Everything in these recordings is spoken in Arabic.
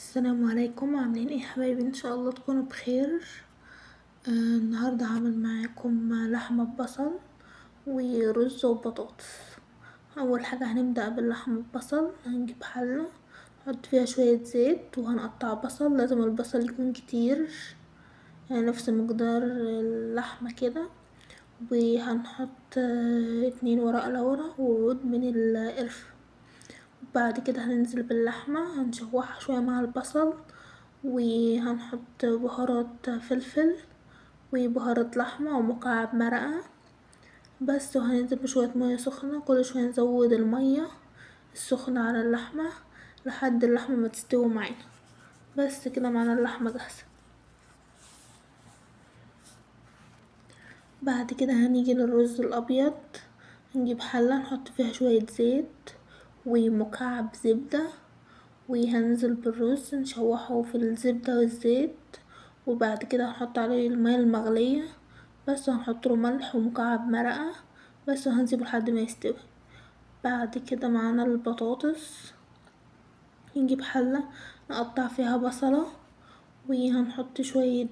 السلام عليكم، عاملين ايه يا حبايبي؟ ان شاء الله تكونوا بخير. النهارده هعمل معاكم لحمه ببصل ورز وبطاطس. اول حاجه هنبدا باللحمه ببصل. هنجيب حله نحط فيها شويه زيت وهنقطع بصل. لازم البصل يكون كتير، يعني نفس مقدار اللحمه كده. وهنحط 2 ورق لورا وعود من القرفة. بعد كده هننزل باللحمة هنشوحها شوية مع البصل، وهنحط بهارات فلفل وبهارات لحمة ومكعب مرقة بس. وهننزل بشوية مية سخنة، كل شوية نزود المية السخنة على اللحمة لحد اللحمة ما تستوي معانا. بس كده معانا اللحمة جاهزة. بعد كده هنيجي للرز الأبيض. هنجيب حلة نحط فيها شوية زيت ومكعب زبدة، وهننزل بالرز نشوحه في الزبدة والزيت. وبعد كده هنحط عليه المياه المغلية بس، وهنحط له ملح ومكعب مرقة بس، وهنسيبه لحد ما يستوي. بعد كده معانا البطاطس. نجيب حلة نقطع فيها بصلة وهنحط شوية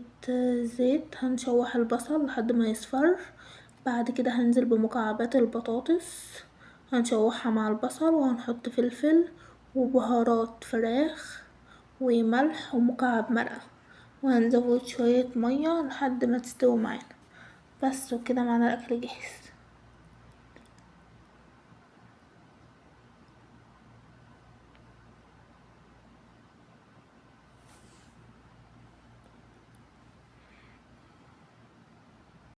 زيت، هنشوح البصل لحد ما يصفر. بعد كده هننزل بمكعبات البطاطس هنشوحها مع البصل، وهنحط فلفل وبهارات فراخ وملح ومكعب مرقة، وهنزود شوية مية لحد ما تستوي معانا. بس وكده معانا الأكل جاهز.